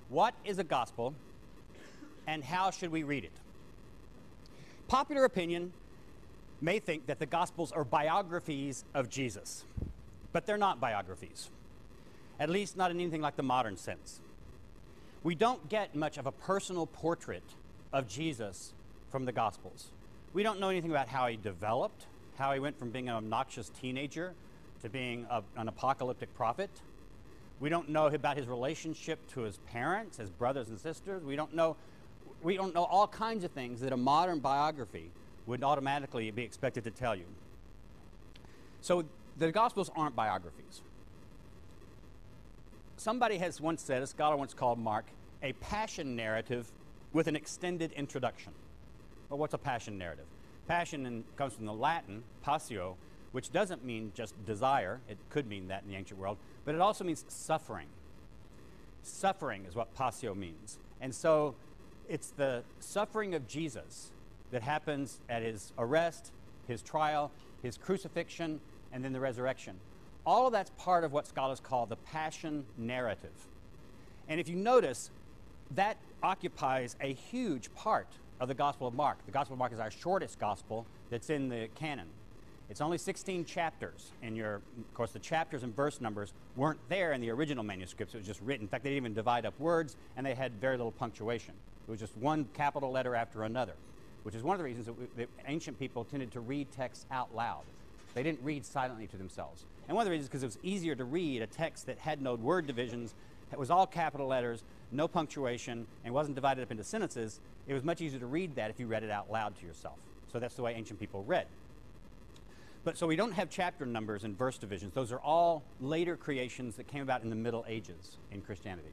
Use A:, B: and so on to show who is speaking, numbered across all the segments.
A: What is a gospel, and how should we read it? Popular opinion may think that the Gospels are biographies of Jesus, but they're not biographies, at least not in anything like the modern sense. We don't get much of a personal portrait of Jesus from the Gospels. We don't know anything about how he developed, how he went from being an obnoxious teenager to being an apocalyptic prophet. We don't know about his relationship to his parents, his brothers and sisters. We don't know all kinds of things that a modern biography would automatically be expected to tell you. So the Gospels aren't biographies. Somebody has once said, a scholar once called Mark, a passion narrative with an extended introduction. Well, what's a passion narrative? Passion comes from the Latin, passio, which doesn't mean just desire. It could mean that in the ancient world, but it also means suffering. Suffering is what passio means. And so it's the suffering of Jesus that happens at his arrest, his trial, his crucifixion, and then the resurrection. All of that's part of what scholars call the passion narrative. And if you notice, that occupies a huge part of the Gospel of Mark. The Gospel of Mark is our shortest gospel that's in the canon. It's only 16 chapters, and of course the chapters and verse numbers weren't there in the original manuscripts. It was just written. In fact, they didn't even divide up words, and they had very little punctuation. It was just one capital letter after another, which is one of the reasons that ancient people tended to read texts out loud. They didn't read silently to themselves. And one of the reasons is because it was easier to read a text that had no word divisions, that was all capital letters, no punctuation, and wasn't divided up into sentences. It was much easier to read that if you read it out loud to yourself. So that's the way ancient people read. But so we don't have chapter numbers and verse divisions. Those are all later creations that came about in the Middle Ages in Christianity.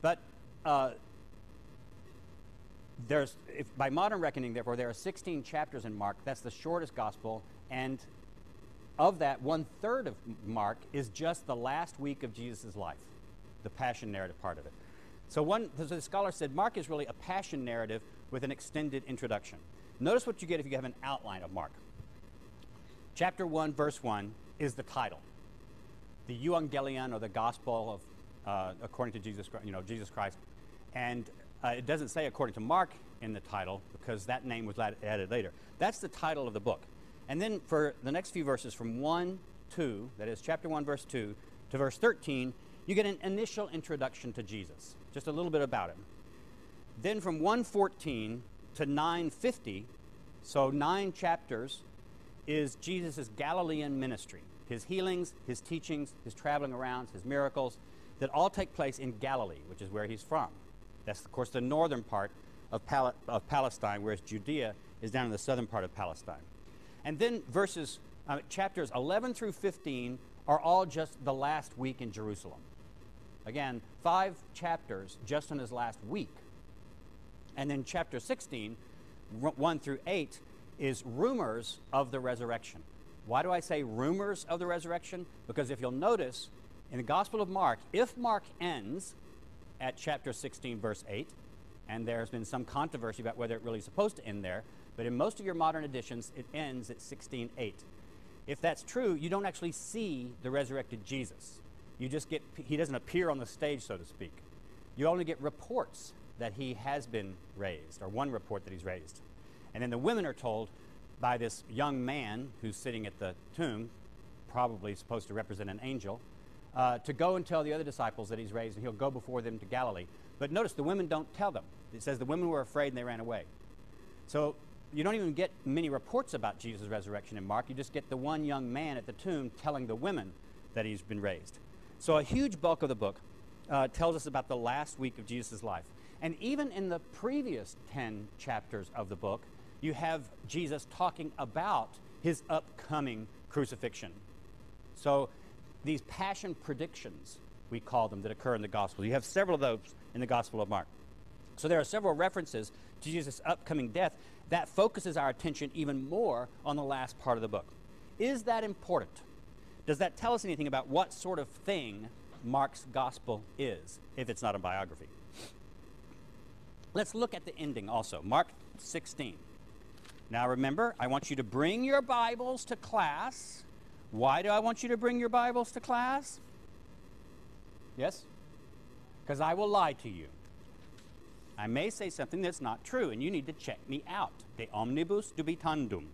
A: But by modern reckoning, therefore, there are 16 chapters in Mark. That's the shortest gospel, and of that, 1/3 of Mark is just the last week of Jesus' life, the passion narrative part of it. So the scholar said Mark is really a passion narrative with an extended introduction. Notice what you get if you have an outline of Mark. Chapter 1, verse 1 is the title. The Evangelion, or the Gospel of according to Jesus Christ. And it doesn't say according to Mark in the title, because that name was added later. That's the title of the book. And then for the next few verses, from 1-2, that is chapter 1, verse 2, to verse 13, you get an initial introduction to Jesus, just a little bit about him. Then from 1:14 to 9:50, so 9 chapters, is Jesus' Galilean ministry, his healings, his teachings, his traveling around, his miracles, that all take place in Galilee, which is where he's from. That's, of course, the northern part of Palestine, whereas Judea is down in the southern part of Palestine. And then chapters 11 through 15 are all just the last week in Jerusalem. Again, 5 chapters just in his last week. And then chapter 16, 1 through 8, is rumors of the resurrection. Why do I say rumors of the resurrection? Because if you'll notice, in the Gospel of Mark, if Mark ends at chapter 16, verse 8, and there's been some controversy about whether it really is supposed to end there, but in most of your modern editions, it ends at 16:8. If that's true, you don't actually see the resurrected Jesus. He doesn't appear on the stage, so to speak. You only get reports that he has been raised, or one report that he's raised. And then the women are told by this young man who's sitting at the tomb, probably supposed to represent an angel, to go and tell the other disciples that he's raised, and he'll go before them to Galilee. But notice, the women don't tell them. It says the women were afraid and they ran away. So you don't even get many reports about Jesus' resurrection in Mark. You just get the one young man at the tomb telling the women that he's been raised. So a huge bulk of the book tells us about the last week of Jesus' life. And even in the previous 10 chapters of the book, you have Jesus talking about his upcoming crucifixion. So these passion predictions, we call them, that occur in the Gospel. You have several of those in the Gospel of Mark. So there are several references to Jesus' upcoming death that focuses our attention even more on the last part of the book. Is that important? Does that tell us anything about what sort of thing Mark's Gospel is, if it's not a biography? Let's look at the ending also, Mark 16. Now remember, I want you to bring your Bibles to class. Why do I want you to bring your Bibles to class? Yes? because I will lie to you. I may say something that's not true, and you need to check me out. De omnibus dubitandum.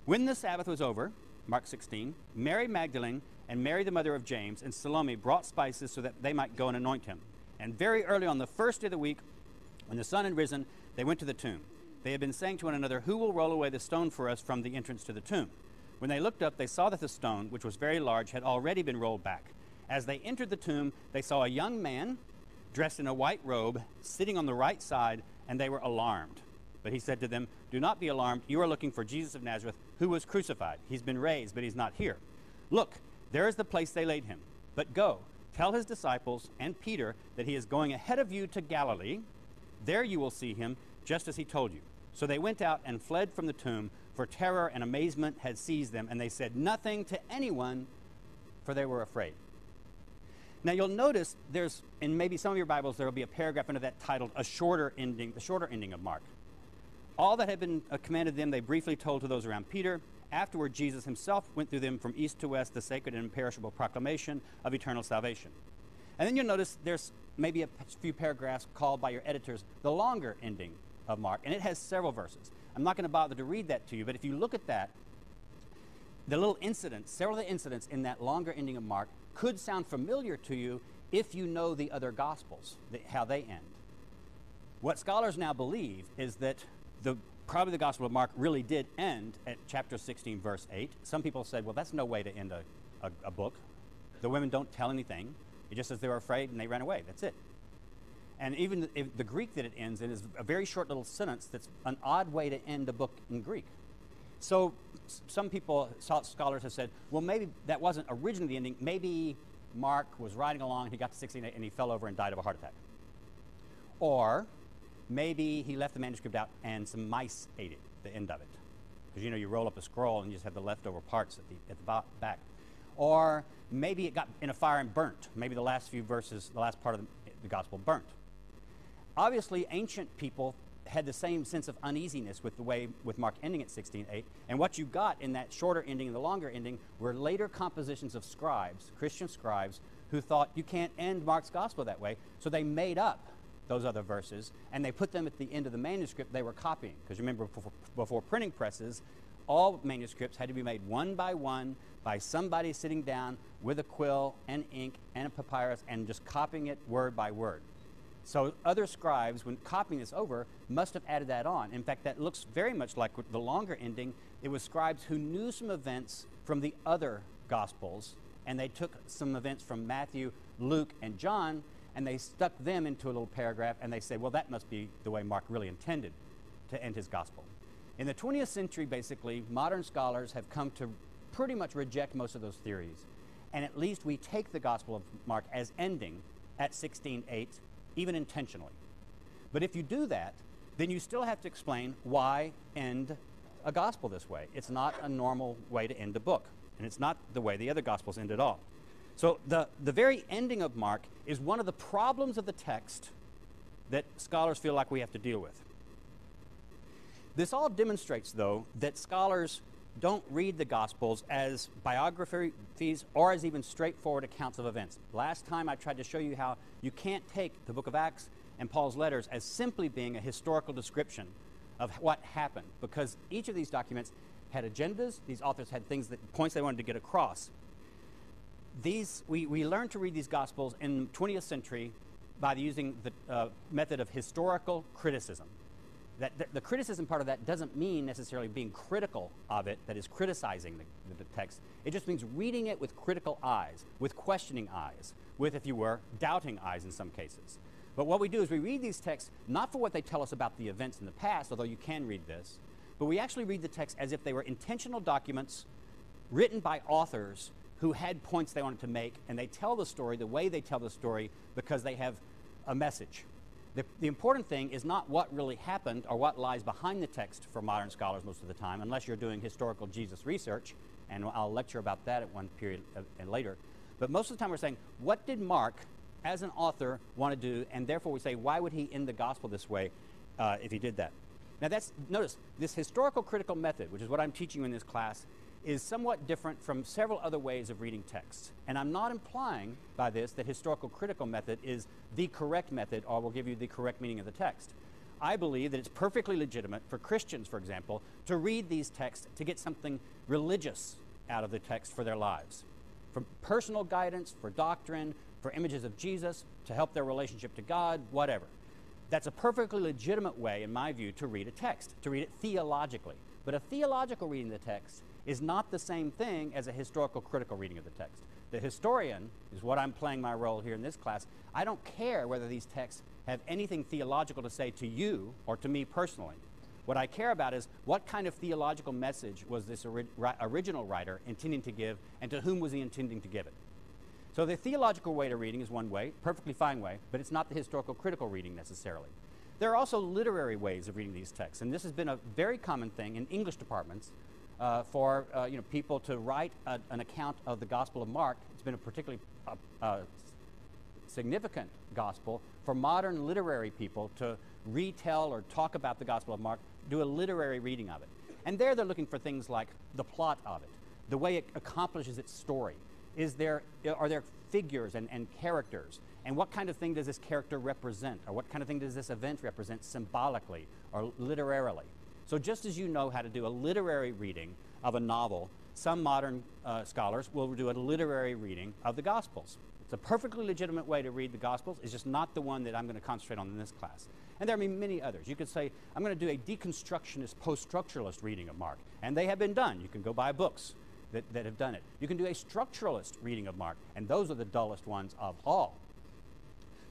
A: When the Sabbath was over, Mark 16, Mary Magdalene and Mary the mother of James and Salome brought spices so that they might go and anoint him. And very early on the first day of the week, when the sun had risen, they went to the tomb. They had been saying to one another, "Who will roll away the stone for us from the entrance to the tomb?" When they looked up, they saw that the stone, which was very large, had already been rolled back. As they entered the tomb, they saw a young man dressed in a white robe, sitting on the right side, and they were alarmed. But he said to them, "Do not be alarmed. You are looking for Jesus of Nazareth, who was crucified. He's been raised, but he's not here. Look, there is the place they laid him. But go, tell his disciples and Peter that he is going ahead of you to Galilee. There you will see him, just as he told you." So they went out and fled from the tomb, for terror and amazement had seized them, and they said nothing to anyone, for they were afraid. Now you'll notice there's, in maybe some of your Bibles, there will be a paragraph under that titled the shorter ending of Mark. All that had been commanded them, they briefly told to those around Peter. Afterward, Jesus himself went through them from east to west, the sacred and imperishable proclamation of eternal salvation. And then you'll notice there's maybe a few paragraphs called by your editors the longer ending of Mark, and it has several verses. I'm not going to bother to read that to you, but if you look at that, the little incidents, several of the incidents in that longer ending of Mark could sound familiar to you if you know the other Gospels, how they end. What scholars now believe is that probably the Gospel of Mark really did end at chapter 16, verse 8. Some people said, well, that's no way to end a book. The women don't tell anything. It just says they were afraid and they ran away. That's it. And even the Greek that it ends in is a very short little sentence that's an odd way to end a book in Greek. So some people, scholars have said, well, maybe that wasn't originally the ending. Maybe Mark was riding along, he got to 16:8, and he fell over and died of a heart attack. Or maybe he left the manuscript out and some mice ate it, the end of it. Because, you know, you roll up a scroll and you just have the leftover parts at the back. Or maybe it got in a fire and burnt. Maybe the last few verses, the last part of the gospel burnt. Obviously, ancient people had the same sense of uneasiness with Mark ending at 16:8, and what you got in that shorter ending and the longer ending were later compositions of scribes, Christian scribes, who thought you can't end Mark's gospel that way, so they made up those other verses, and they put them at the end of the manuscript they were copying. Because remember, before printing presses, all manuscripts had to be made one by somebody sitting down with a quill and ink and a papyrus and just copying it word by word. So other scribes, when copying this over, must have added that on. In fact, that looks very much like the longer ending. It was scribes who knew some events from the other Gospels, and they took some events from Matthew, Luke, and John, and they stuck them into a little paragraph, and they say, well, that must be the way Mark really intended to end his Gospel. In the 20th century, basically, modern scholars have come to pretty much reject most of those theories. And at least we take the Gospel of Mark as ending at 16:8, even intentionally. But if you do that, then you still have to explain why end a gospel this way. It's not a normal way to end a book, and it's not the way the other gospels end at all. So the very ending of Mark is one of the problems of the text that scholars feel like we have to deal with. This all demonstrates, though, that scholars don't read the Gospels as biographies or as even straightforward accounts of events. Last time I tried to show you how you can't take the book of Acts and Paul's letters as simply being a historical description of what happened, because each of these documents had agendas. These authors had points they wanted to get across. We learned to read these Gospels in the 20th century by using the method of historical criticism. The criticism part of that doesn't mean necessarily being critical of it, that is criticizing the text. It just means reading it with critical eyes, with questioning eyes, with, if you were, doubting eyes in some cases. But what we do is we read these texts not for what they tell us about the events in the past, although you can read this, but we actually read the text as if they were intentional documents written by authors who had points they wanted to make, and they tell the story the way they tell the story because they have a message. The important thing is not what really happened or what lies behind the text for modern scholars most of the time, unless you're doing historical Jesus research, and I'll lecture about that at one period and later. But most of the time we're saying, what did Mark, as an author, want to do? And therefore we say, why would he end the gospel this way if he did that? Now notice, this historical critical method, which is what I'm teaching you in this class, is somewhat different from several other ways of reading text. And I'm not implying by this that historical critical method is the correct method or will give you the correct meaning of the text. I believe that it's perfectly legitimate for Christians, for example, to read these texts to get something religious out of the text for their lives. For personal guidance, for doctrine, for images of Jesus, to help their relationship to God, whatever. That's a perfectly legitimate way, in my view, to read a text, to read it theologically. But a theological reading of the text is not the same thing as a historical critical reading of the text. The historian is what I'm playing my role here in this class. I don't care whether these texts have anything theological to say to you or to me personally. What I care about is what kind of theological message was this original writer intending to give, and to whom was he intending to give it. So the theological way to reading is one way, perfectly fine way, but it's not the historical critical reading necessarily. There are also literary ways of reading these texts, and this has been a very common thing in English departments for people to write an account of the Gospel of Mark. It's been a particularly significant gospel for modern literary people to retell or talk about the Gospel of Mark, do a literary reading of it. And there they're looking for things like the plot of it, the way it accomplishes its story. Are there figures and characters? And what kind of thing does this character represent? Or what kind of thing does this event represent symbolically or literarily? So just as you know how to do a literary reading of a novel, some modern scholars will do a literary reading of the Gospels. It's a perfectly legitimate way to read the Gospels. It's just not the one that I'm going to concentrate on in this class. And there are many others. You could say, I'm going to do a deconstructionist, post-structuralist reading of Mark. And they have been done. You can go buy books that have done it. You can do a structuralist reading of Mark, and those are the dullest ones of all.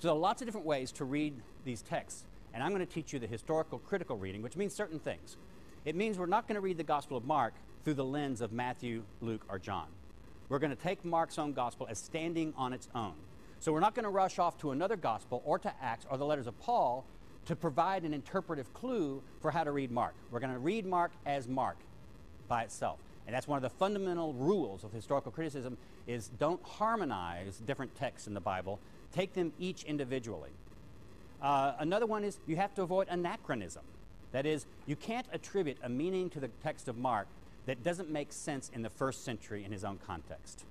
A: So there are lots of different ways to read these texts, and I'm going to teach you the historical critical reading, which means certain things. It means we're not going to read the Gospel of Mark through the lens of Matthew, Luke, or John. We're going to take Mark's own gospel as standing on its own. So we're not going to rush off to another gospel or to Acts or the letters of Paul to provide an interpretive clue for how to read Mark. We're going to read Mark as Mark by itself. And that's one of the fundamental rules of historical criticism is don't harmonize different texts in the Bible. Take them each individually. Another one is you have to avoid anachronism. That is, you can't attribute a meaning to the text of Mark that doesn't make sense in the first century in his own context.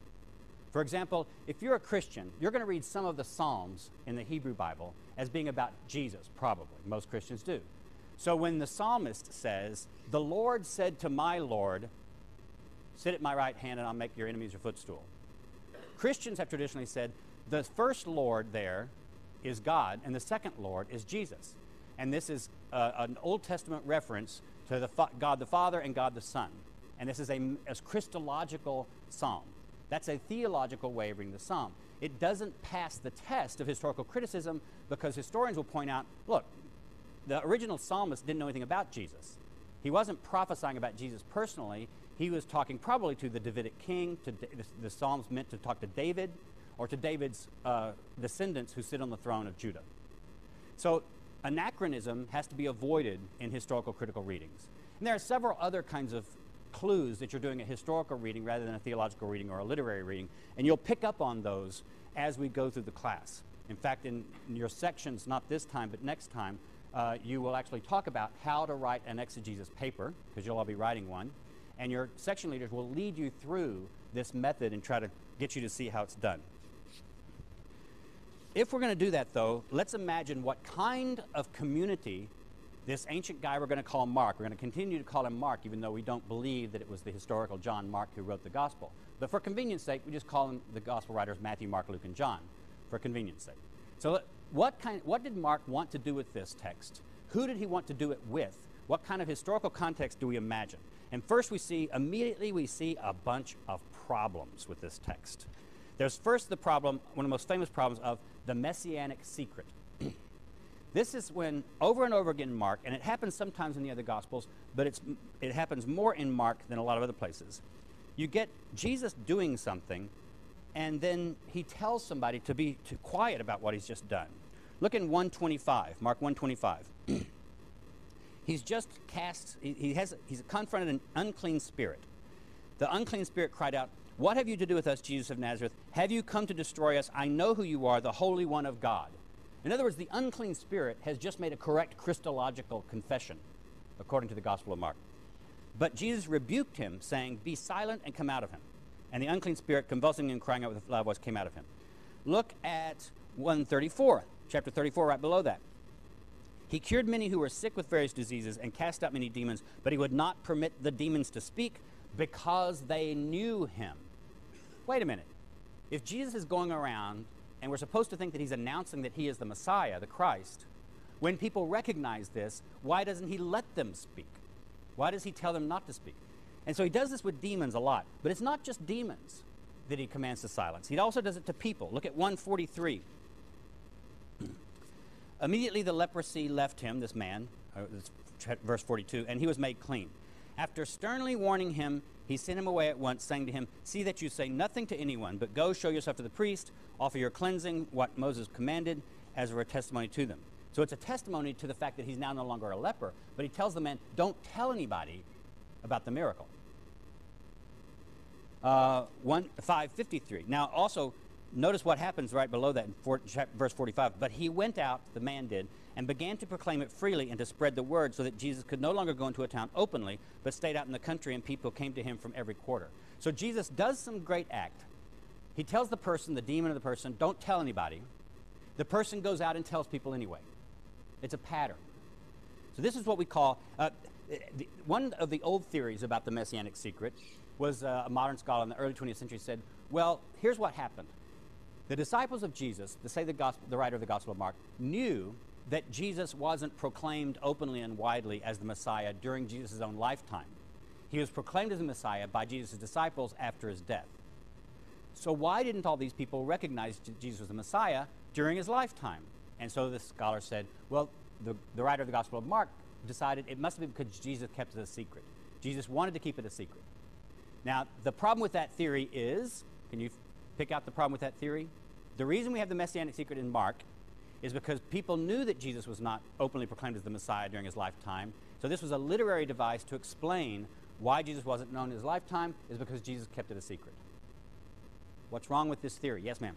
A: For example, if you're a Christian, you're going to read some of the Psalms in the Hebrew Bible as being about Jesus, probably. Most Christians do. So when the psalmist says, "The Lord said to my Lord, sit at my right hand and I'll make your enemies your footstool," Christians have traditionally said the first Lord there is God and the second Lord is Jesus. And this is an Old Testament reference to God the Father and God the Son. And this is a Christological psalm. That's a theological way of reading the psalm. It doesn't pass the test of historical criticism because historians will point out, look, the original psalmist didn't know anything about Jesus. He wasn't prophesying about Jesus personally. He was talking probably to the Davidic king. The psalms meant to talk to David or to David's descendants who sit on the throne of Judah. So anachronism has to be avoided in historical critical readings. And there are several other kinds of clues that you're doing a historical reading rather than a theological reading or a literary reading, and you'll pick up on those as we go through the class. In fact, in your sections, not this time, but next time, you will actually talk about how to write an exegesis paper, because you'll all be writing one, and your section leaders will lead you through this method and try to get you to see how it's done. If we're going to do that, though, let's imagine what kind of community this ancient guy we're going to call Mark. We're going to continue to call him Mark, even though we don't believe that it was the historical John Mark who wrote the gospel. But for convenience sake, we just call him the gospel writers Matthew, Mark, Luke, and John, for convenience sake. So what did Mark want to do with this text? Who did he want to do it with? What kind of historical context do we imagine? And first immediately we see a bunch of problems with this text. There's first the problem, one of the most famous problems of the messianic secret. This is when, over and over again in Mark, and it happens sometimes in the other Gospels, but it happens more in Mark than a lot of other places. You get Jesus doing something, and then he tells somebody to be quiet about what he's just done. Look in 125, Mark 125. He's just he's confronted an unclean spirit. The unclean spirit cried out, "What have you to do with us, Jesus of Nazareth? Have you come to destroy us? I know who you are, the Holy One of God." In other words, the unclean spirit has just made a correct Christological confession, according to the Gospel of Mark. But Jesus rebuked him, saying, "Be silent and come out of him." And the unclean spirit, convulsing and crying out with a loud voice, came out of him. Look at 134, chapter 34, right below that. He cured many who were sick with various diseases and cast out many demons, but he would not permit the demons to speak because they knew him. Wait a minute. If Jesus is going around and we're supposed to think that he's announcing that he is the Messiah, the Christ, when people recognize this, why doesn't he let them speak? Why does he tell them not to speak? And so he does this with demons a lot. But it's not just demons that he commands to silence. He also does it to people. Look at 143. Immediately the leprosy left him, this man, verse 42, and he was made clean. After sternly warning him, he sent him away at once, saying to him, "See that you say nothing to anyone, but go show yourself to the priest, offer your cleansing, what Moses commanded, as a testimony to them." So it's a testimony to the fact that he's now no longer a leper, but he tells the man, don't tell anybody about the miracle. 553. Now also, notice what happens right below that in verse 45. But he went out, the man did, and began to proclaim it freely and to spread the word, so that Jesus could no longer go into a town openly, but stayed out in the country, and people came to him from every quarter. So Jesus does some great act. He tells the person, the demon of the person, don't tell anybody. The person goes out and tells people anyway. It's a pattern. So this is what we call, one of the old theories about the Messianic secret was a modern scholar in the early 20th century said, well, here's what happened. The disciples of Jesus, to say the writer of the Gospel of Mark, knew that Jesus wasn't proclaimed openly and widely as the Messiah during Jesus' own lifetime. He was proclaimed as the Messiah by Jesus' disciples after his death. So why didn't all these people recognize Jesus was the Messiah during his lifetime? And so the scholar said, well, the writer of the Gospel of Mark decided it must have been because Jesus kept it a secret. Jesus wanted to keep it a secret. Now, the problem with that theory is, can you pick out the problem with that theory? The reason we have the Messianic secret in Mark is because people knew that Jesus was not openly proclaimed as the Messiah during his lifetime. So this was a literary device to explain why Jesus wasn't known in his lifetime, is because Jesus kept it a secret. What's wrong with this theory? Yes, ma'am.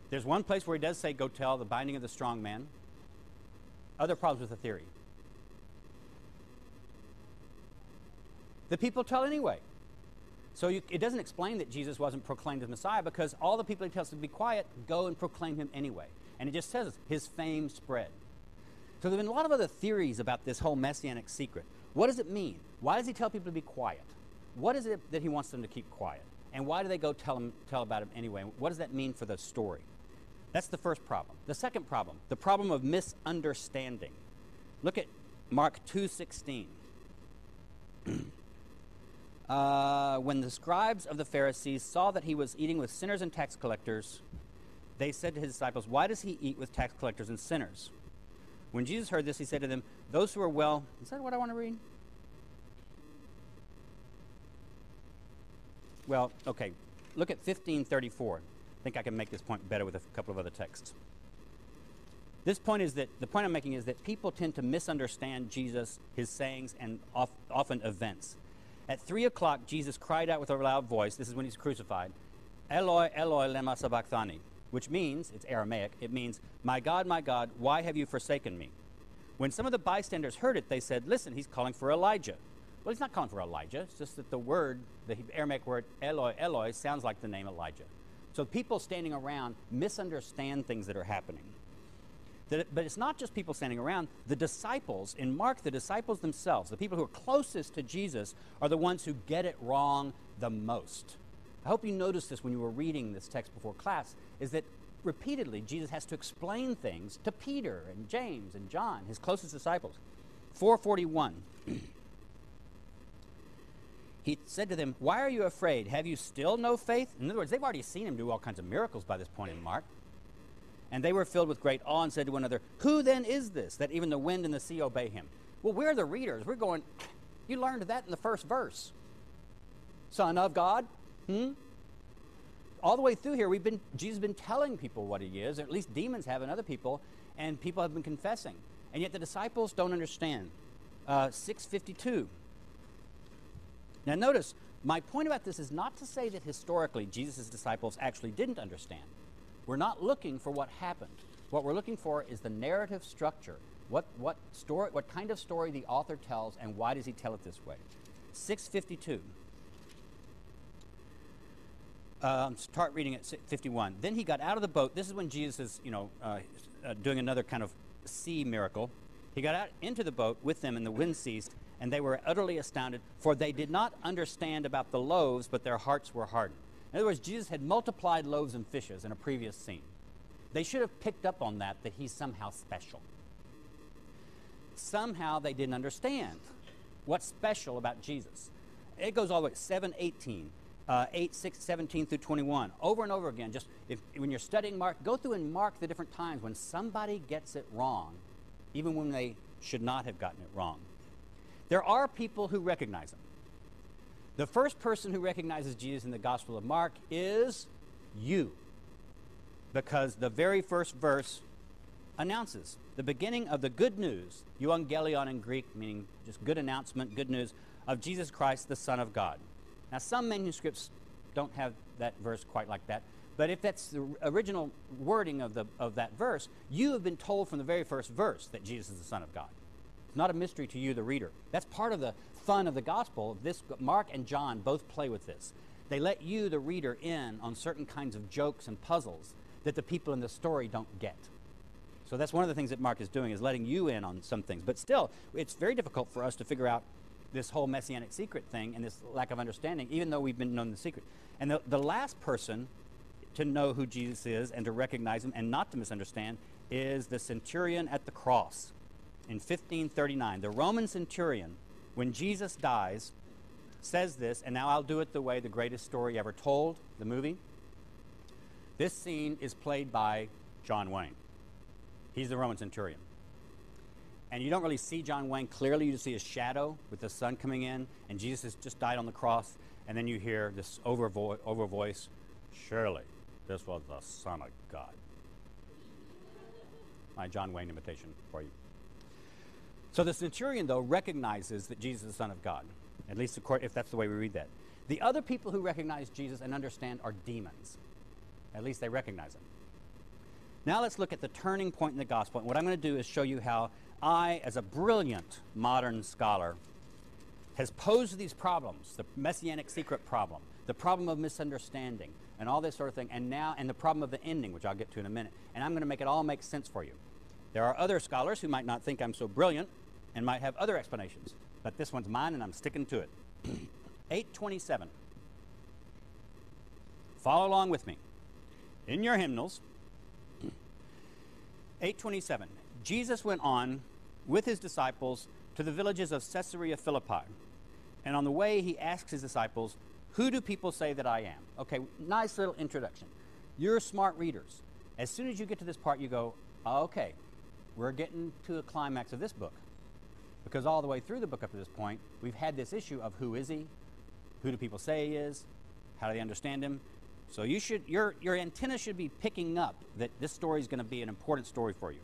A: There's one place where he does say, go tell the binding of the strong man. Other problems with the theory. The people tell anyway. So it doesn't explain that Jesus wasn't proclaimed as Messiah, because all the people he tells to be quiet go and proclaim him anyway. And it just says his fame spread. So there have been a lot of other theories about this whole Messianic secret. What does it mean? Why does he tell people to be quiet? What is it that he wants them to keep quiet? And why do they go tell about him anyway? What does that mean for the story? That's the first problem. The second problem, the problem of misunderstanding. Look at Mark 2:16. When the scribes of the Pharisees saw that he was eating with sinners and tax collectors, they said to his disciples, "Why does he eat with tax collectors and sinners?" When Jesus heard this, he said to them, "Those who are well..." Is that what I want to read? Well, okay. Look at 15:34. I think I can make this point better with a couple of other texts. This point is that, the point I'm making is that people tend to misunderstand Jesus, his sayings, and often events. At 3 o'clock, Jesus cried out with a loud voice, this is when he's crucified, "Eloi, Eloi, lema sabachthani," which means, it's Aramaic, it means, my God, why have you forsaken me?" When some of the bystanders heard it, they said, "Listen, he's calling for Elijah." Well, he's not calling for Elijah. It's just that the word, the Aramaic word Eloi, Eloi, sounds like the name Elijah. So people standing around misunderstand things that are happening. But it's not just people standing around. The disciples, in Mark, the disciples themselves, the people who are closest to Jesus, are the ones who get it wrong the most. I hope you noticed this when you were reading this text before class, is that repeatedly Jesus has to explain things to Peter and James and John, his closest disciples. 4:41. He said to them, "Why are you afraid? Have you still no faith?" In other words, they've already seen him do all kinds of miracles by this point in Mark. And they were filled with great awe and said to one another, "Who then is this, that even the wind and the sea obey him?" Well, we're the readers. We're going, you learned that in the first verse. Son of God? All the way through here, Jesus has been telling people what he is, or at least demons have and other people, and people have been confessing. And yet the disciples don't understand. 6:52. Now notice, my point about this is not to say that historically Jesus' disciples actually didn't understand. We're not looking for what happened. What we're looking for is the narrative structure. What kind of story the author tells, and why does he tell it this way? 652. Start reading at 51. Then he got out of the boat. This is when Jesus is, doing another kind of sea miracle. He got out into the boat with them, and the wind ceased, and they were utterly astounded, for they did not understand about the loaves, but their hearts were hardened. In other words, Jesus had multiplied loaves and fishes in a previous scene. They should have picked up on that he's somehow special. Somehow they didn't understand what's special about Jesus. It goes all the way, 7:18. 8, 6, 17 through 21, over and over again. Just when you're studying Mark, go through and mark the different times when somebody gets it wrong, even when they should not have gotten it wrong. There are people who recognize him. The first person who recognizes Jesus in the Gospel of Mark is you, because the very first verse announces the beginning of the good news, euangelion in Greek, meaning just good announcement, good news, of Jesus Christ, the Son of God. Now, some manuscripts don't have that verse quite like that, but if that's the original wording of that verse, you have been told from the very first verse that Jesus is the Son of God. It's not a mystery to you, the reader. That's part of the fun of the gospel. Mark and John both play with this. They let you, the reader, in on certain kinds of jokes and puzzles that the people in the story don't get. So that's one of the things that Mark is doing, is letting you in on some things. But still, it's very difficult for us to figure out this whole messianic secret thing and this lack of understanding, even though we've been known the secret. And the last person to know who Jesus is and to recognize him and not to misunderstand is the centurion at the cross in 1539. The Roman centurion, when Jesus dies, says this, and now I'll do it the way the greatest story ever told, the movie. This scene is played by John Wayne. He's the Roman centurion. And you don't really see John Wayne clearly. You just see his shadow with the sun coming in, and Jesus has just died on the cross, and then you hear this over voice, surely this was the Son of God. My John Wayne imitation for you. So the centurion, though, recognizes that Jesus is the Son of God, at least if that's the way we read that. The other people who recognize Jesus and understand are demons. At least they recognize him. Now let's look at the turning point in the gospel. And what I'm going to do is show you how I, as a brilliant modern scholar, has posed these problems, the messianic secret problem, the problem of misunderstanding, and all this sort of thing, and the problem of the ending, which I'll get to in a minute. And I'm going to make it all make sense for you. There are other scholars who might not think I'm so brilliant and might have other explanations, but this one's mine, and I'm sticking to it. 827. Follow along with me. In your hymnals, 827. Jesus went on with his disciples to the villages of Caesarea Philippi. And on the way, he asks his disciples, who do people say that I am? Okay, nice little introduction. You're smart readers. As soon as you get to this part, you go, okay, we're getting to the climax of this book. Because all the way through the book up to this point, we've had this issue of who is he? Who do people say he is? How do they understand him? So your antenna should be picking up that this story is going to be an important story for you.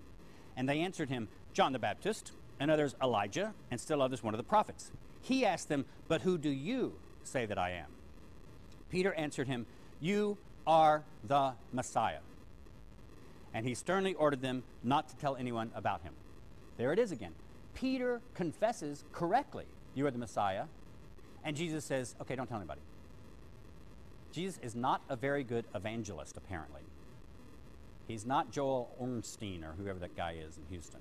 A: And they answered him, John the Baptist, and others Elijah, and still others one of the prophets. He asked them, but who do you say that I am? Peter answered him, you are the Messiah. And he sternly ordered them not to tell anyone about him. There it is again. Peter confesses correctly, you are the Messiah. And Jesus says, okay, don't tell anybody. Jesus is not a very good evangelist, apparently. He's not Joel Ornstein or whoever that guy is in Houston.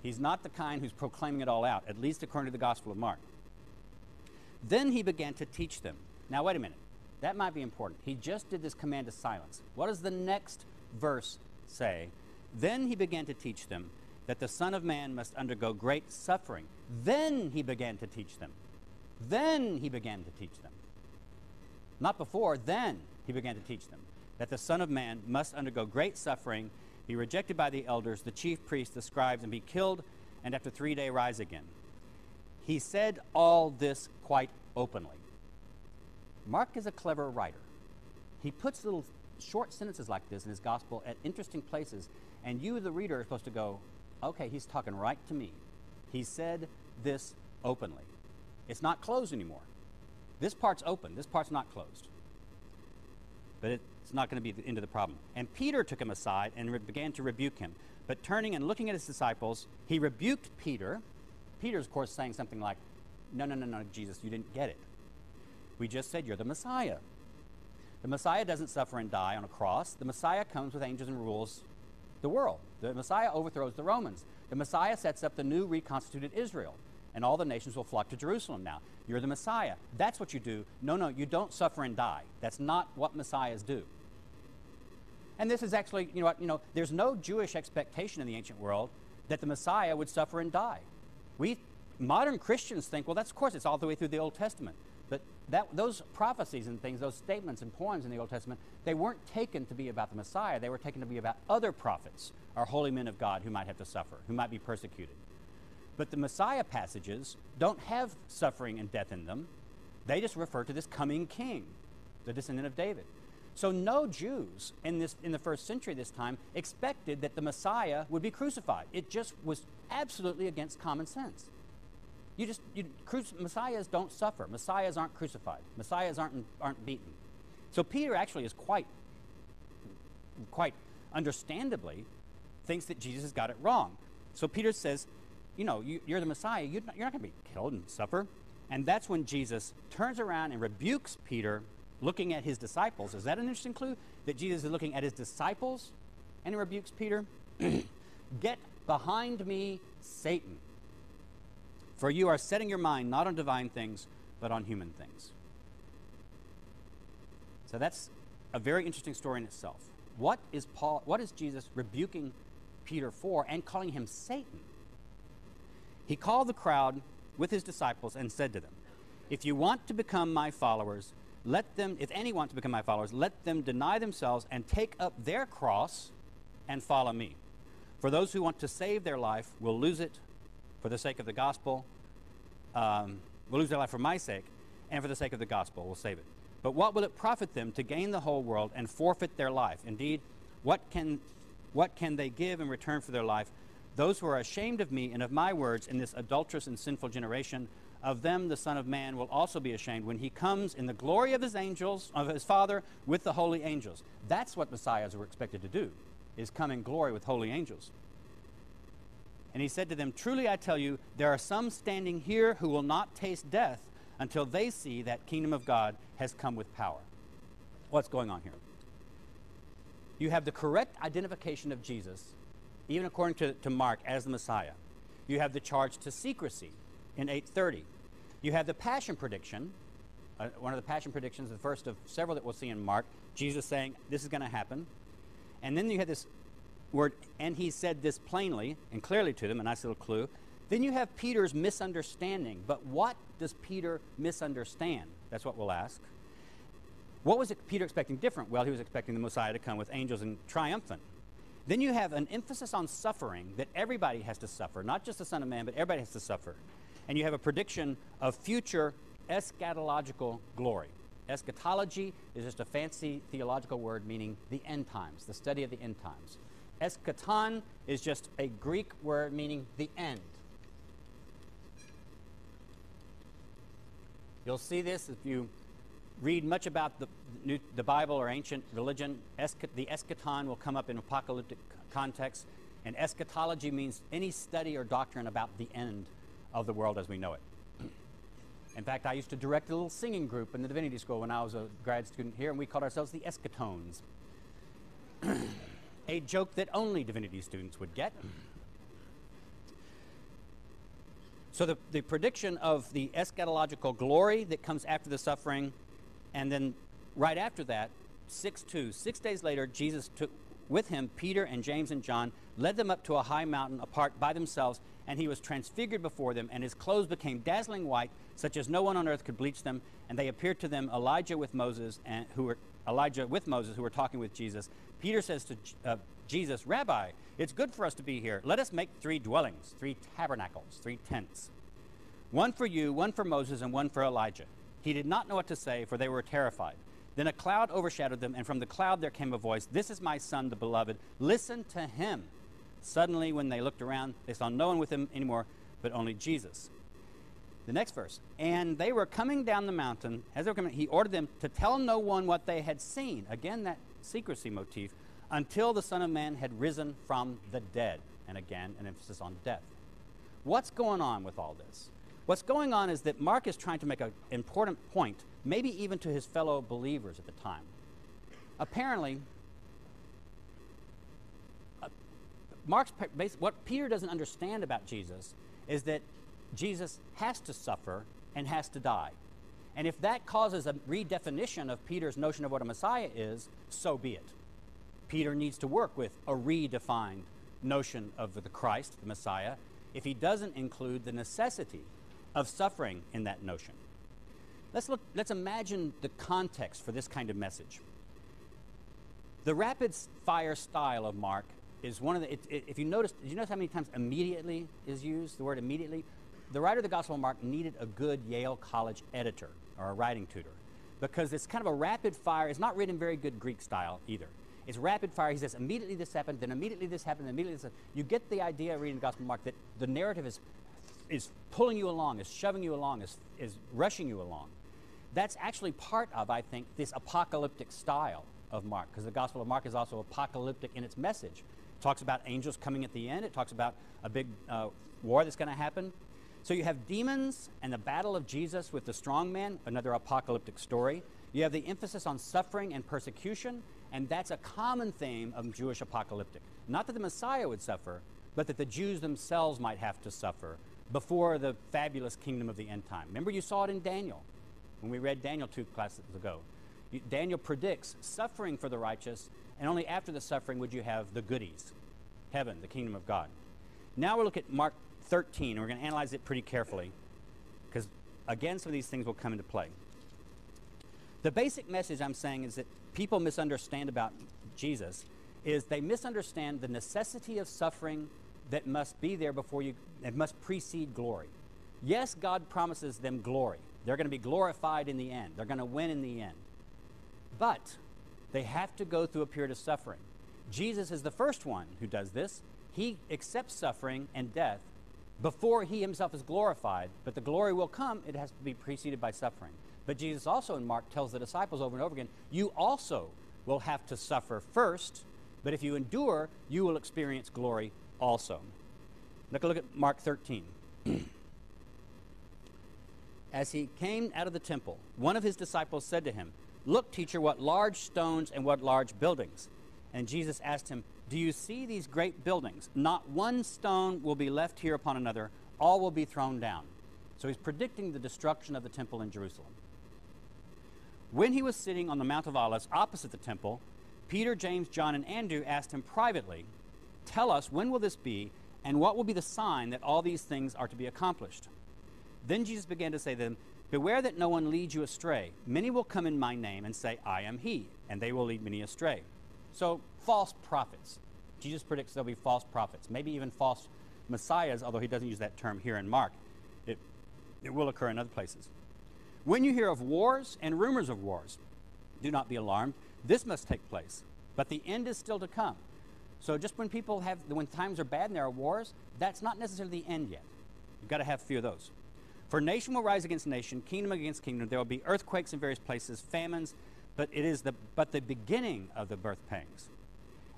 A: He's not the kind who's proclaiming it all out, at least according to the Gospel of Mark. Then he began to teach them. Now, wait a minute. That might be important. He just did this command of silence. What does the next verse say? Then he began to teach them that the Son of Man must undergo great suffering. Then he began to teach them. Then he began to teach them. Not before, then he began to teach them that the Son of Man must undergo great suffering, be rejected by the elders, the chief priests, the scribes, and be killed, and after 3 days rise again. He said all this quite openly. Mark is a clever writer. He puts little short sentences like this in his gospel at interesting places, and you, the reader, are supposed to go, okay, he's talking right to me. He said this openly. It's not closed anymore. This part's open. This part's not closed. but it's not going to be the end of the problem. And Peter took him aside and began to rebuke him. But turning and looking at his disciples, he rebuked Peter. Peter's, of course, saying something like, no, Jesus, you didn't get it. We just said you're the Messiah. The Messiah doesn't suffer and die on a cross. The Messiah comes with angels and rules the world. The Messiah overthrows the Romans. The Messiah sets up the new reconstituted Israel, and all the nations will flock to Jerusalem now. You're the Messiah. That's what you do. No, you don't suffer and die. That's not what Messiahs do. And this is actually, there's no Jewish expectation in the ancient world that the Messiah would suffer and die. Modern Christians think, well, that's, of course, it's all the way through the Old Testament. But those prophecies and things, those statements and poems in the Old Testament, they weren't taken to be about the Messiah. They were taken to be about other prophets or holy men of God who might have to suffer, who might be persecuted. But the Messiah passages don't have suffering and death in them. They just refer to this coming king, the descendant of David. So no Jews in the first century this time expected that the Messiah would be crucified. It just was absolutely against common sense. Messiahs don't suffer. Messiahs aren't crucified. Messiahs aren't beaten. So Peter actually is quite understandably thinks that Jesus has got it wrong. So Peter says, you're the Messiah. You're not going to be killed and suffer. And that's when Jesus turns around and rebukes Peter, looking at his disciples. Is that an interesting clue? That Jesus is looking at his disciples and he rebukes Peter? Get behind me, Satan. For you are setting your mind not on divine things, but on human things. So that's a very interesting story in itself. What is Jesus rebuking Peter for and calling him Satan? He called the crowd with his disciples and said to them, if you want to become my followers, if any want to become my followers, let them deny themselves and take up their cross and follow me. For those who want to save their life will lose it for the sake of the gospel, will lose their life for my sake, and for the sake of the gospel will save it. But what will it profit them to gain the whole world and forfeit their life? Indeed, what can they give in return for their life? Those who are ashamed of me and of my words in this adulterous and sinful generation, of them the Son of Man will also be ashamed when he comes in the glory of his angels, of his Father, with the holy angels. That's what messiahs were expected to do, is come in glory with holy angels. And he said to them, truly I tell you, there are some standing here who will not taste death until they see that kingdom of God has come with power. What's going on here? You have the correct identification of Jesus, even according to Mark, as the Messiah. You have the charge to secrecy in 8:30. You have the passion prediction, one of the passion predictions, the first of several that we'll see in Mark, Jesus saying this is going to happen. And then you have this word, and he said this plainly and clearly to them, a nice little clue. Then you have Peter's misunderstanding. But what does Peter misunderstand? That's what we'll ask. What was Peter expecting different? Well, he was expecting the Messiah to come with angels and triumphant. Then you have an emphasis on suffering, that everybody has to suffer, not just the Son of Man, but everybody has to suffer. And you have a prediction of future eschatological glory. Eschatology is just a fancy theological word meaning the end times, the study of the end times. Eschaton is just a Greek word meaning the end. You'll see this if you read much about the Bible or ancient religion. The eschaton will come up in apocalyptic context, and eschatology means any study or doctrine about the end of the world as we know it. In fact, I used to direct a little singing group in the divinity school when I was a grad student here, and we called ourselves the Eschatones. A joke that only divinity students would get. So the prediction of the eschatological glory that comes after the suffering, and then right after that, 6:2, 6 days later, Jesus took with him Peter and James and John, led them up to a high mountain apart by themselves, and he was transfigured before them, and his clothes became dazzling white, such as no one on earth could bleach them. And they appeared to them Elijah with Moses, who were talking with Jesus. Peter says to Jesus, Rabbi, it's good for us to be here. Let us make 3 dwellings, 3 tabernacles, 3 tents. One for you, one for Moses, and one for Elijah. He did not know what to say, for they were terrified. Then a cloud overshadowed them, and from the cloud there came a voice, this is my son, the beloved. Listen to him. Suddenly, when they looked around, they saw no one with him anymore, but only Jesus. The next verse. And they were coming down the mountain. As they were coming, he ordered them to tell no one what they had seen. Again, that secrecy motif. Until the Son of Man had risen from the dead. And again, an emphasis on death. What's going on with all this? What's going on is that Mark is trying to make an important point, maybe even to his fellow believers at the time. Apparently, what Peter doesn't understand about Jesus is that Jesus has to suffer and has to die. And if that causes a redefinition of Peter's notion of what a Messiah is, so be it. Peter needs to work with a redefined notion of the Christ, the Messiah, if he doesn't include the necessity of suffering in that notion. Let's imagine the context for this kind of message. The rapid fire style of Mark is one of the, if you notice, did you notice how many times immediately is used, the word immediately? The writer of the Gospel of Mark needed a good Yale College editor or a writing tutor because it's kind of a rapid fire. It's not written in very good Greek style either. It's rapid fire. He says, immediately this happened, then immediately this happened, then immediately this happened. You get the idea reading the Gospel of Mark that the narrative is pulling you along, is shoving you along, is rushing you along. That's actually part of, I think, this apocalyptic style of Mark, because the Gospel of Mark is also apocalyptic in its message. It talks about angels coming at the end. It talks about a big war that's going to happen. So you have demons and the battle of Jesus with the strong man, another apocalyptic story. You have the emphasis on suffering and persecution, and that's a common theme of Jewish apocalyptic. Not that the Messiah would suffer, but that the Jews themselves might have to suffer before the fabulous kingdom of the end time. Remember, you saw it in Daniel, when we read Daniel 2 classes ago. Daniel predicts suffering for the righteous, and only after the suffering would you have the goodies, heaven, the kingdom of God. Now we'll look at Mark 13, and we're going to analyze it pretty carefully, because, again, some of these things will come into play. The basic message I'm saying is that people misunderstand about Jesus is they misunderstand the necessity of suffering that must be there before you, it must precede glory. Yes, God promises them glory. They're going to be glorified in the end. They're going to win in the end. But they have to go through a period of suffering. Jesus is the first one who does this. He accepts suffering and death before he himself is glorified, but the glory will come. It has to be preceded by suffering. But Jesus also in Mark tells the disciples over and over again, you also will have to suffer first, but if you endure, you will experience glory also. Look at Mark 13. As he came out of the temple, one of his disciples said to him, look, teacher, what large stones and what large buildings. And Jesus asked him, do you see these great buildings? Not one stone will be left here upon another. All will be thrown down. So he's predicting the destruction of the temple in Jerusalem. When he was sitting on the Mount of Olives opposite the temple, Peter, James, John, and Andrew asked him privately, tell us, when will this be, and what will be the sign that all these things are to be accomplished? Then Jesus began to say to them, beware that no one leads you astray. Many will come in my name and say, I am he, and they will lead many astray. So, false prophets. Jesus predicts there'll be false prophets, maybe even false messiahs, although he doesn't use that term here in Mark. It will occur in other places. When you hear of wars and rumors of wars, do not be alarmed. This must take place, but the end is still to come. So just when times are bad and there are wars, that's not necessarily the end yet. You've got to have a few of those. For nation will rise against nation, kingdom against kingdom. There will be earthquakes in various places, famines, but it is the beginning of the birth pangs.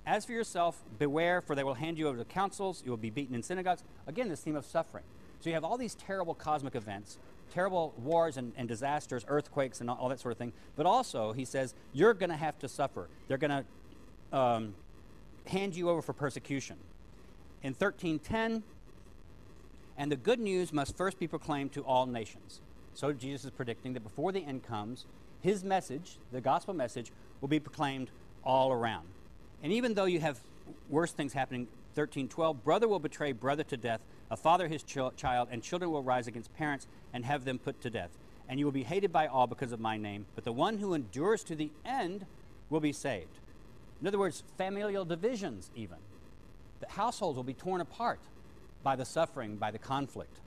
A: As for yourself, beware, for they will hand you over to councils. You will be beaten in synagogues. Again, this theme of suffering. So you have all these terrible cosmic events, terrible wars and disasters, earthquakes and all that sort of thing. But also, he says, you're going to have to suffer. They're going to hand you over for persecution. In 13:10, and the good news must first be proclaimed to all nations. So Jesus is predicting that before the end comes, his message, the gospel message, will be proclaimed all around. And even though you have worse things happening, 13:12, brother will betray brother to death, a father his child, and children will rise against parents and have them put to death. And you will be hated by all because of my name, but the one who endures to the end will be saved. In other words, familial divisions even. The households will be torn apart by the suffering, by the conflict.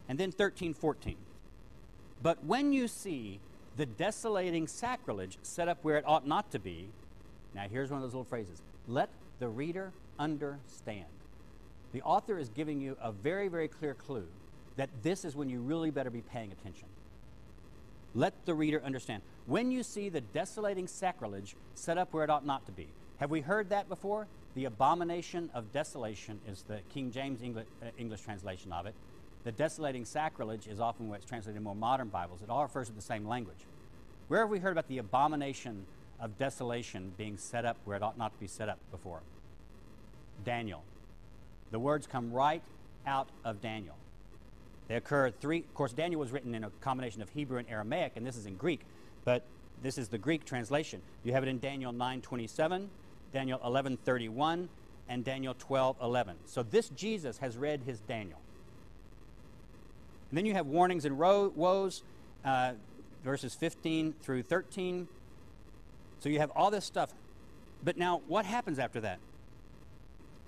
A: And then 13:14, but when you see the desolating sacrilege set up where it ought not to be, now here's one of those little phrases, let the reader understand. The author is giving you a very, very clear clue that this is when you really better be paying attention. Let the reader understand. When you see the desolating sacrilege set up where it ought not to be. Have we heard that before? The abomination of desolation is the King James English translation of it. The desolating sacrilege is often where it's translated in more modern Bibles. It all refers to the same language. Where have we heard about the abomination of desolation being set up where it ought not to be set up before? Daniel. The words come right out of Daniel. They occur of course, Daniel was written in a combination of Hebrew and Aramaic, and this is in Greek, but this is the Greek translation. You have it in Daniel 9:27, Daniel 11:31, and Daniel 12:11. So this Jesus has read his Daniel. And then you have warnings and woes, verses 15 through 13. So you have all this stuff. But now, what happens after that?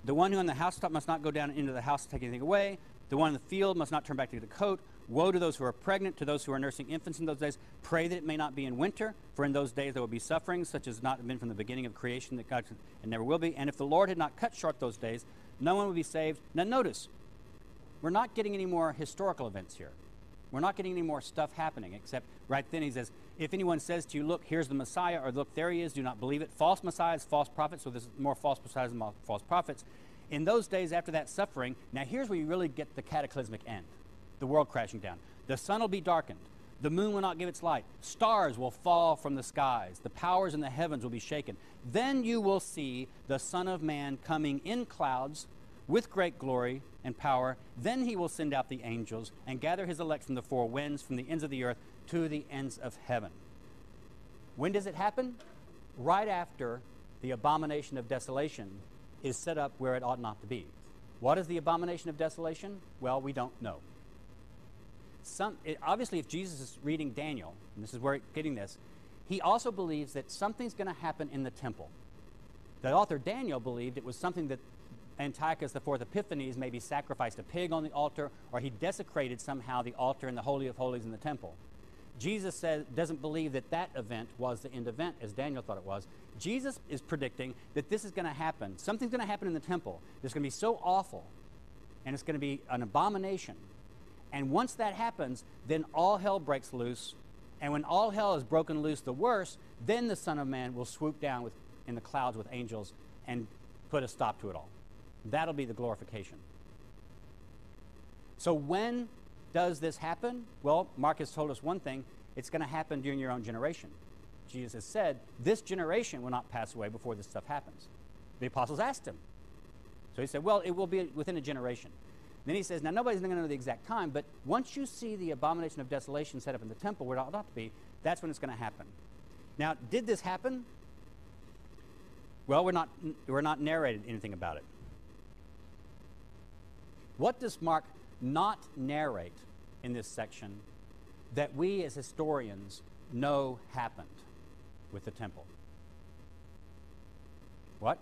A: The one who on the housetop must not go down into the house to take anything away. The one in the field must not turn back to get a coat. Woe to those who are pregnant, to those who are nursing infants in those days. Pray that it may not be in winter, for in those days there will be suffering, such as not been from the beginning of creation, that God and never will be. And if the Lord had not cut short those days, no one would be saved. Now notice, we're not getting any more historical events here. We're not getting any more stuff happening, except right then he says, if anyone says to you, look, here's the Messiah, or look, there he is, do not believe it. False messiahs, false prophets, so there's more false messiahs than false prophets. In those days after that suffering, now here's where you really get the cataclysmic end, the world crashing down. The sun will be darkened. The moon will not give its light. Stars will fall from the skies. The powers in the heavens will be shaken. Then you will see the Son of Man coming in clouds with great glory and power. Then he will send out the angels and gather his elect from the four winds, from the ends of the earth to the ends of heaven. When does it happen? Right after the abomination of desolation is set up where it ought not to be. What is the abomination of desolation? Well, we don't know. Obviously, if Jesus is reading Daniel, and this is where we're getting this, he also believes that something's going to happen in the temple. The author Daniel believed it was something that Antiochus IV Epiphanes maybe sacrificed a pig on the altar, or he desecrated somehow the altar in the Holy of Holies in the temple. Jesus doesn't believe that that event was the end event, as Daniel thought it was. Jesus is predicting that this is going to happen. Something's going to happen in the temple that's going to be so awful, and it's going to be an abomination. And once that happens, then all hell breaks loose. And when all hell is broken loose the worse, then the Son of Man will swoop down in the clouds with angels and put a stop to it all. That'll be the glorification. So when does this happen? Well, Mark has told us one thing. It's going to happen during your own generation. Jesus has said, this generation will not pass away before this stuff happens. The apostles asked him. So he said, well, it will be within a generation. Then he says, now nobody's going to know the exact time, but once you see the abomination of desolation set up in the temple where it ought not to be, that's when it's going to happen. Now, did this happen? Well, we're not narrated anything about it. What does Mark not narrate in this section that we as historians know happened with the temple? What?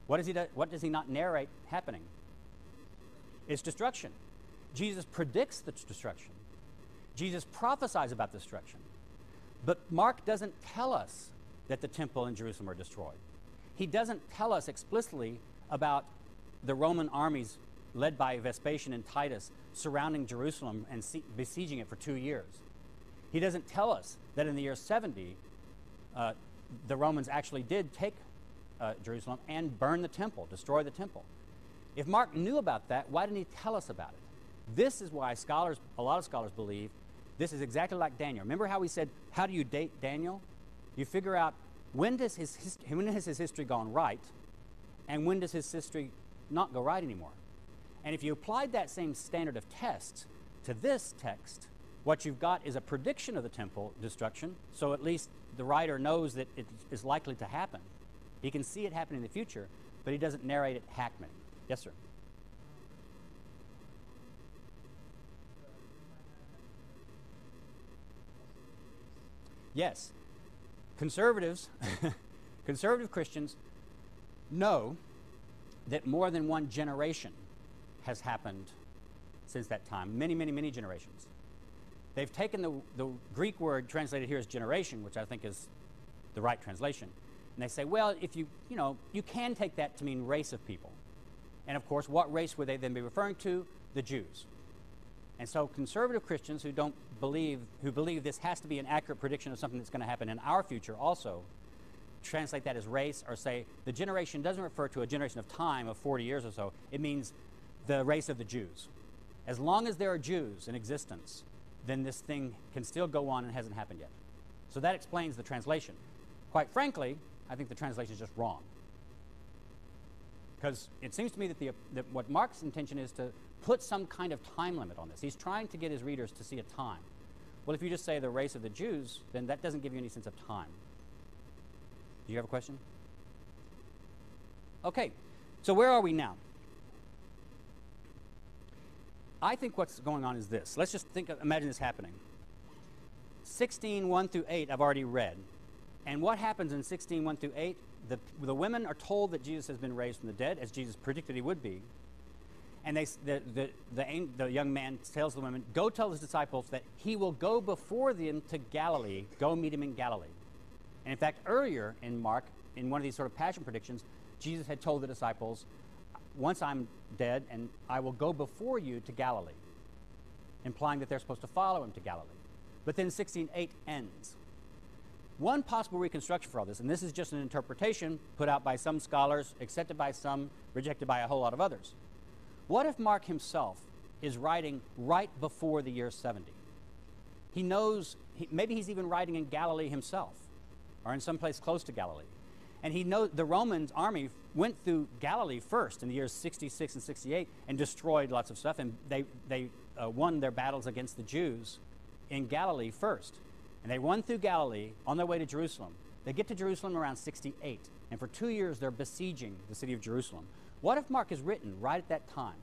A: What does he not narrate happening? It's destruction. Jesus predicts the destruction. Jesus prophesies about the destruction. But Mark doesn't tell us that the temple in Jerusalem are destroyed. He doesn't tell us explicitly about the Roman armies led by Vespasian and Titus surrounding Jerusalem and besieging it for 2 years. He doesn't tell us that in the year 70, the Romans actually did take Jerusalem and burn the temple, destroy the temple. If Mark knew about that, why didn't he tell us about it? This is why a lot of scholars believe this is exactly like Daniel. Remember how we said, how do you date Daniel? You figure out when has his history gone right, and when does his history not go right anymore? And if you applied that same standard of test to this text, what you've got is a prediction of the temple destruction, so at least the writer knows that it is likely to happen. He can see it happen in the future, but he doesn't narrate it happening. Yes, sir. Yes. Conservatives, conservative Christians know that more than one generation has happened since that time. Many, many, many generations. They've taken the Greek word translated here as generation, which I think is the right translation. And they say, well, if you can take that to mean race of people. And of course, what race would they then be referring to? the Jews. And so conservative Christians who believe this has to be an accurate prediction of something that's going to happen in our future also translate that as race, or say the generation doesn't refer to a generation of time of 40 years or so. It means the race of the Jews. As long as there are Jews in existence, then this thing can still go on and hasn't happened yet. So that explains the translation. Quite frankly, I think the translation is just wrong. Because it seems to me that what Mark's intention is to put some kind of time limit on this. He's trying to get his readers to see a time. Well, if you just say the race of the Jews, then that doesn't give you any sense of time. Do you have a question? Okay, so where are we now? I think what's going on is this. Let's just imagine this happening. 16:1 through 8 I've already read. And what happens in 16:1 through 8? The women are told that Jesus has been raised from the dead, as Jesus predicted he would be. And the young man tells the women, go tell his disciples that he will go before them to Galilee. Go meet him in Galilee. And in fact, earlier in Mark, in one of these sort of passion predictions, Jesus had told the disciples, once I'm dead, and I will go before you to Galilee, implying that they're supposed to follow him to Galilee. But then 16:8 ends. One possible reconstruction for all this, and this is just an interpretation put out by some scholars, accepted by some, rejected by a whole lot of others. What if Mark himself is writing right before the year 70? He knows, maybe he's even writing in Galilee himself, or in some place close to Galilee. And he knows the Roman army went through Galilee first in the years 66 and 68 and destroyed lots of stuff, and they won their battles against the Jews in Galilee first. And they run through Galilee on their way to Jerusalem. They get to Jerusalem around 68, and for 2 years they're besieging the city of Jerusalem. What if Mark is written right at that time,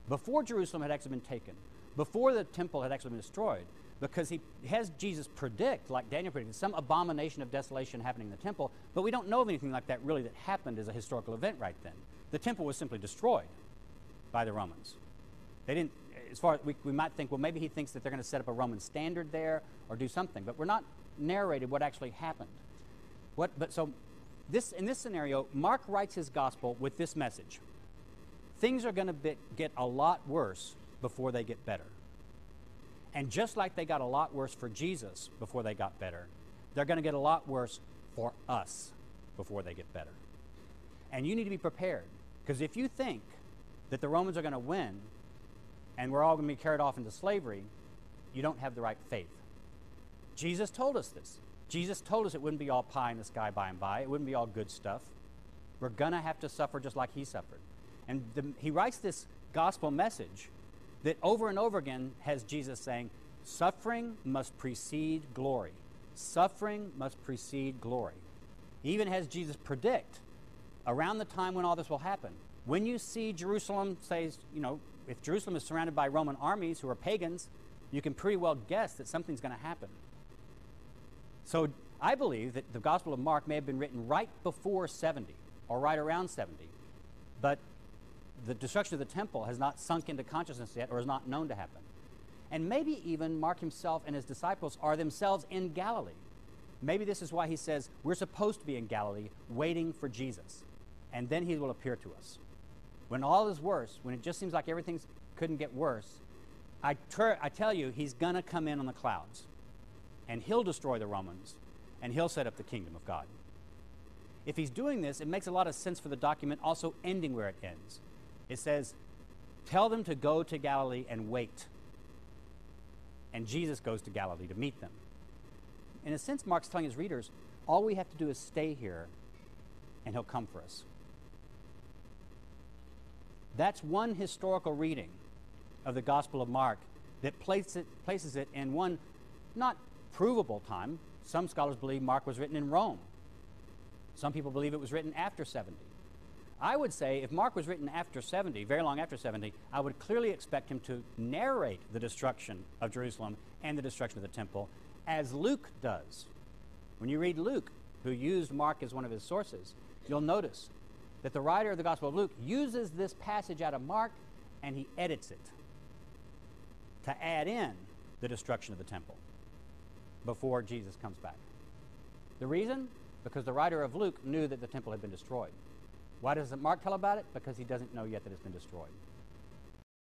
A: before Jerusalem had actually been taken, before the temple had actually been destroyed, because he has Jesus predict, like Daniel predicted, some abomination of desolation happening in the temple, but we don't know of anything like that really that happened as a historical event right then. The temple was simply destroyed by the Romans. They didn't, as far as we might think, well, maybe he thinks that they're going to set up a Roman standard there or do something, but we're not narrated what actually happened. So in this scenario, Mark writes his gospel with this message. Things are going to get a lot worse before they get better. And just like they got a lot worse for Jesus before they got better, they're going to get a lot worse for us before they get better. And you need to be prepared, because if you think that the Romans are going to win and we're all going to be carried off into slavery, you don't have the right faith. Jesus told us this. Jesus told us it wouldn't be all pie in the sky by and by. It wouldn't be all good stuff. We're going to have to suffer just like he suffered. And he writes this gospel message that over and over again has Jesus saying, suffering must precede glory. Suffering must precede glory. He even has Jesus predict around the time when all this will happen. When you see Jerusalem, says, if Jerusalem is surrounded by Roman armies who are pagans, you can pretty well guess that something's going to happen. So I believe that the Gospel of Mark may have been written right before 70 or right around 70, but the destruction of the temple has not sunk into consciousness yet or is not known to happen. And maybe even Mark himself and his disciples are themselves in Galilee. Maybe this is why he says we're supposed to be in Galilee waiting for Jesus, and then he will appear to us. When all is worse, when it just seems like everything couldn't get worse, I tell you, he's going to come in on the clouds, and he'll destroy the Romans, and he'll set up the kingdom of God. If he's doing this, it makes a lot of sense for the document also ending where it ends. It says, tell them to go to Galilee and wait. And Jesus goes to Galilee to meet them. In a sense, Mark's telling his readers, all we have to do is stay here, and he'll come for us. That's one historical reading of the Gospel of Mark that places it in one not provable time. Some scholars believe Mark was written in Rome. Some people believe it was written after 70. I would say if Mark was written after 70, very long after 70, I would clearly expect him to narrate the destruction of Jerusalem and the destruction of the temple as Luke does. When you read Luke, who used Mark as one of his sources, you'll notice that the writer of the Gospel of Luke uses this passage out of Mark and he edits it to add in the destruction of the temple before Jesus comes back. The reason? Because the writer of Luke knew that the temple had been destroyed. Why doesn't Mark tell about it? Because he doesn't know yet that it's been destroyed.